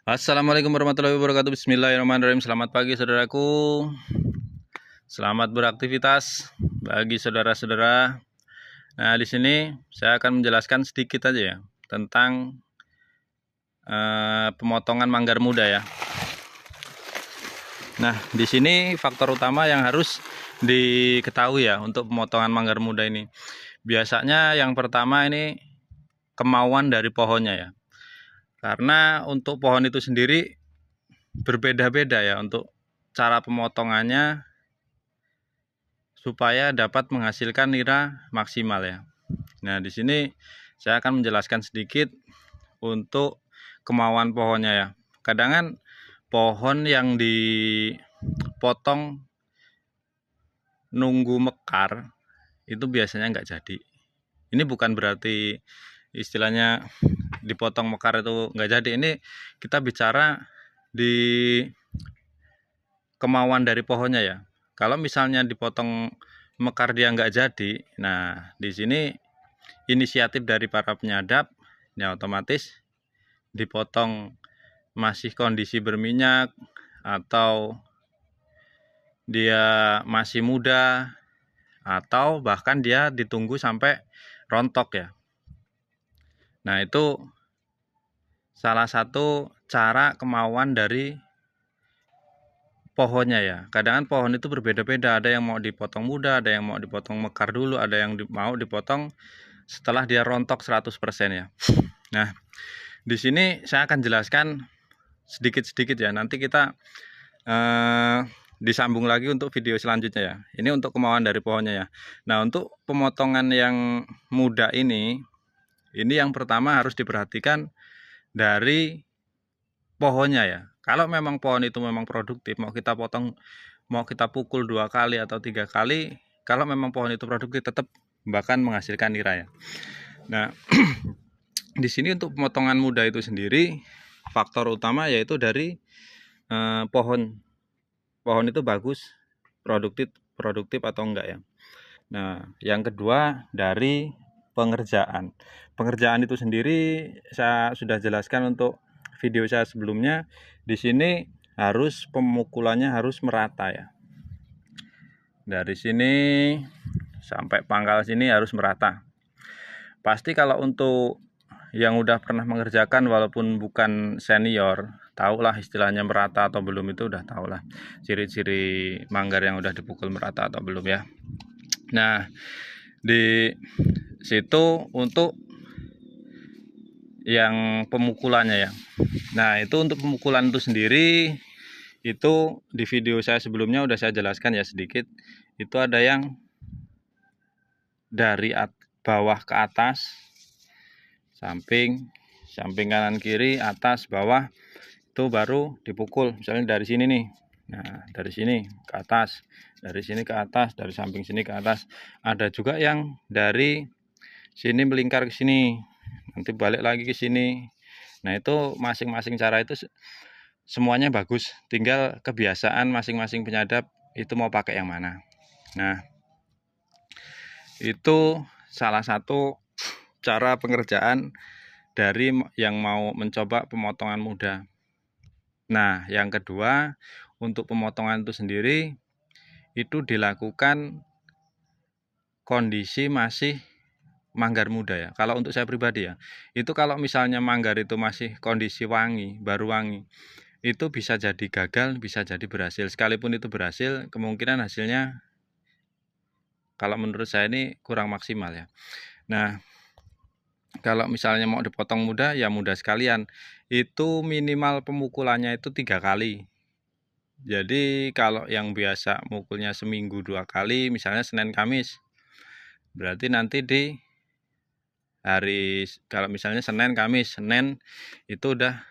Assalamualaikum warahmatullahi wabarakatuh. Bismillahirrahmanirrahim. Selamat pagi saudaraku. Selamat beraktivitas bagi saudara-saudara. Nah, di sini saya akan menjelaskan sedikit aja ya tentang pemotongan manggar muda ya. Nah, di sini faktor utama yang harus diketahui ya untuk pemotongan manggar muda ini. Biasanya yang pertama ini kemauan dari pohonnya ya. Karena untuk pohon itu sendiri berbeda-beda ya untuk cara pemotongannya supaya dapat menghasilkan nira maksimal ya. Nah, di sini saya akan menjelaskan sedikit untuk kemauan pohonnya ya. Kadang kan pohon yang dipotong nunggu mekar itu biasanya nggak jadi. Ini bukan berarti istilahnya dipotong mekar itu nggak jadi. Ini kita bicara di kemauan dari pohonnya ya. Kalau misalnya dipotong mekar dia nggak jadi, nah di sini inisiatif dari para penyadap ya otomatis dipotong masih kondisi berminyak atau dia masih muda atau bahkan dia ditunggu sampai rontok ya. Nah, itu salah satu cara kemauan dari pohonnya ya. Kadang pohon itu berbeda-beda, ada yang mau dipotong muda, ada yang mau dipotong mekar dulu, ada yang mau dipotong setelah dia rontok 100% ya. Nah, di sini saya akan jelaskan sedikit-sedikit ya. Nanti kita disambung lagi untuk video selanjutnya ya. Ini untuk kemauan dari pohonnya ya. Nah, untuk pemotongan yang muda ini yang pertama harus diperhatikan dari pohonnya ya. Kalau memang pohon itu memang produktif, mau kita potong, mau kita pukul 2 kali atau 3 kali, kalau memang pohon itu produktif tetap bahkan menghasilkan nira ya. Nah, di sini untuk pemotongan muda itu sendiri faktor utama yaitu dari pohon. Pohon itu bagus, produktif atau enggak ya. Nah, yang kedua dari pengerjaan. Pengerjaan itu sendiri saya sudah jelaskan untuk video saya sebelumnya. Di sini harus pemukulannya harus merata ya. Dari sini sampai pangkal sini harus merata. Pasti kalau untuk yang udah pernah mengerjakan walaupun bukan senior, tahulah istilahnya merata atau belum itu udah tahulah ciri-ciri manggar yang udah dipukul merata atau belum ya. Nah, di situ untuk yang pemukulannya ya. Nah, itu untuk pemukulan itu sendiri itu di video saya sebelumnya udah saya jelaskan ya sedikit. Itu ada yang dari bawah ke atas, samping kanan kiri, atas, bawah, itu baru dipukul. Misalnya dari sini nih. Nah, dari sini ke atas, dari sini ke atas, dari samping sini ke atas. Ada juga yang dari sini melingkar ke sini, nanti balik lagi ke sini. Nah, itu masing-masing cara itu semuanya bagus. Tinggal kebiasaan masing-masing penyadap itu mau pakai yang mana. Nah, itu salah satu cara pengerjaan dari yang mau mencoba pemotongan muda. Nah, yang kedua, untuk pemotongan itu sendiri itu dilakukan kondisi masih manggar muda ya. Kalau untuk saya pribadi ya, itu kalau misalnya manggar itu masih kondisi wangi, baru wangi, itu bisa jadi gagal, bisa jadi berhasil. Sekalipun itu berhasil, kemungkinan hasilnya kalau menurut saya ini kurang maksimal ya. Nah, kalau misalnya mau dipotong muda, ya muda sekalian. Itu minimal pemukulannya itu 3 kali. Jadi kalau yang biasa mukulnya seminggu 2 kali, misalnya Senin Kamis, berarti nanti di hari, kalau misalnya Senin Kamis, Senin itu udah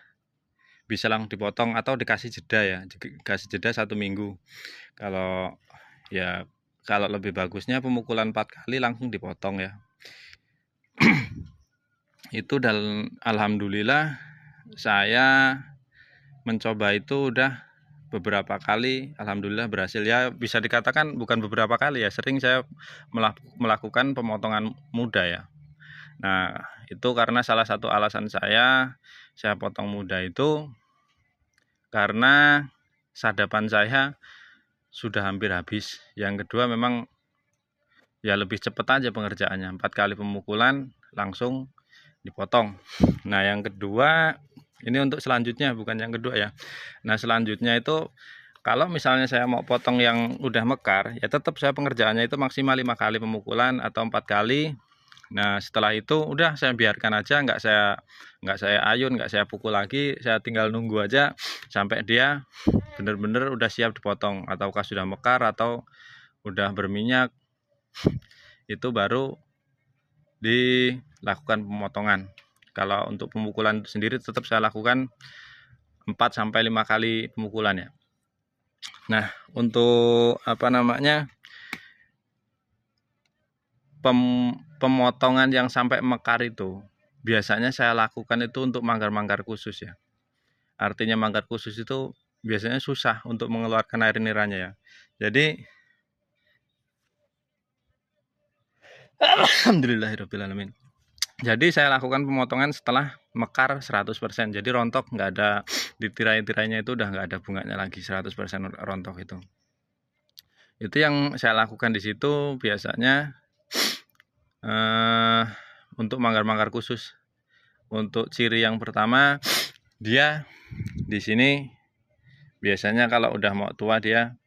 bisa langsung dipotong atau dikasih jeda ya, dikasih jeda 1 minggu. Kalau ya kalau lebih bagusnya pemukulan 4 kali langsung dipotong ya. Itu dan alhamdulillah saya mencoba itu udah beberapa kali, alhamdulillah berhasil ya. Bisa dikatakan bukan beberapa kali ya, sering saya melakukan pemotongan muda ya. Nah, itu karena salah satu alasan saya potong muda itu karena sadapan saya sudah hampir habis. Yang kedua memang ya lebih cepat aja pengerjaannya, 4 kali pemukulan langsung dipotong. Nah yang kedua ini untuk selanjutnya, bukan yang kedua ya. Nah selanjutnya itu kalau misalnya saya mau potong yang udah mekar, ya tetap saya pengerjaannya itu maksimal 5 kali pemukulan atau 4 kali. Nah setelah itu udah saya biarkan aja, nggak saya ayun, nggak saya pukul lagi, saya tinggal nunggu aja sampai dia bener-bener udah siap dipotong, ataukah sudah mekar atau udah berminyak, itu baru dilakukan pemotongan. Kalau untuk pemukulan sendiri tetap saya lakukan 4-5 kali pemukulan ya. Nah untuk pemotongan yang sampai mekar itu biasanya saya lakukan itu untuk manggar-manggar khusus ya. Artinya manggar khusus itu biasanya susah untuk mengeluarkan air niranya ya. Jadi alhamdulillahirrahmanirrahim. Jadi saya lakukan pemotongan setelah mekar 100%. Jadi rontok nggak ada, di tirai-tirainya itu udah nggak ada bunganya lagi, 100% rontok itu. Itu yang saya lakukan di situ biasanya untuk manggar-manggar khusus. Untuk ciri yang pertama, dia di sini biasanya kalau udah mau tua dia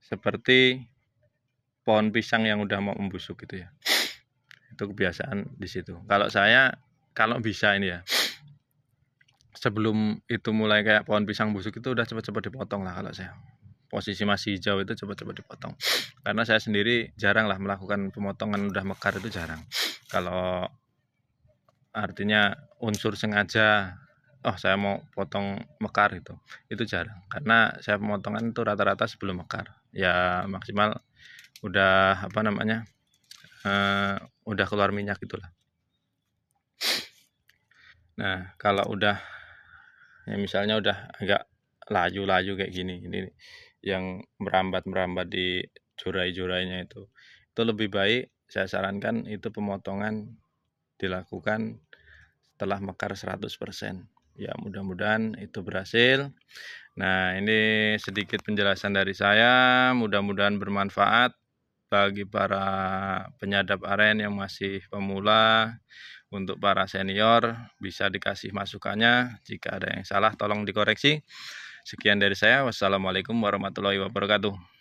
seperti pohon pisang yang udah mau membusuk gitu ya. Itu kebiasaan di situ. Kalau saya kalau bisa ini ya, sebelum itu mulai kayak pohon pisang busuk itu udah cepet-cepet dipotong lah kalau saya. Posisi masih hijau itu cepet-cepet dipotong. Karena saya sendiri jarang lah melakukan pemotongan udah mekar, itu jarang. Kalau artinya unsur sengaja, oh saya mau potong mekar itu jarang. Karena saya pemotongan itu rata-rata sebelum mekar. Ya maksimal udah udah keluar minyak itulah. Nah kalau udah ya misalnya udah agak layu-layu kayak gini, ini yang merambat-merambat di jorai-jorainya itu lebih baik saya sarankan itu pemotongan dilakukan setelah mekar 100%. Ya mudah-mudahan itu berhasil. Nah ini sedikit penjelasan dari saya, mudah-mudahan bermanfaat bagi para penyadap aren yang masih pemula. Untuk para senior bisa dikasih masukannya, jika ada yang salah tolong dikoreksi. Sekian dari saya, wassalamualaikum warahmatullahi wabarakatuh.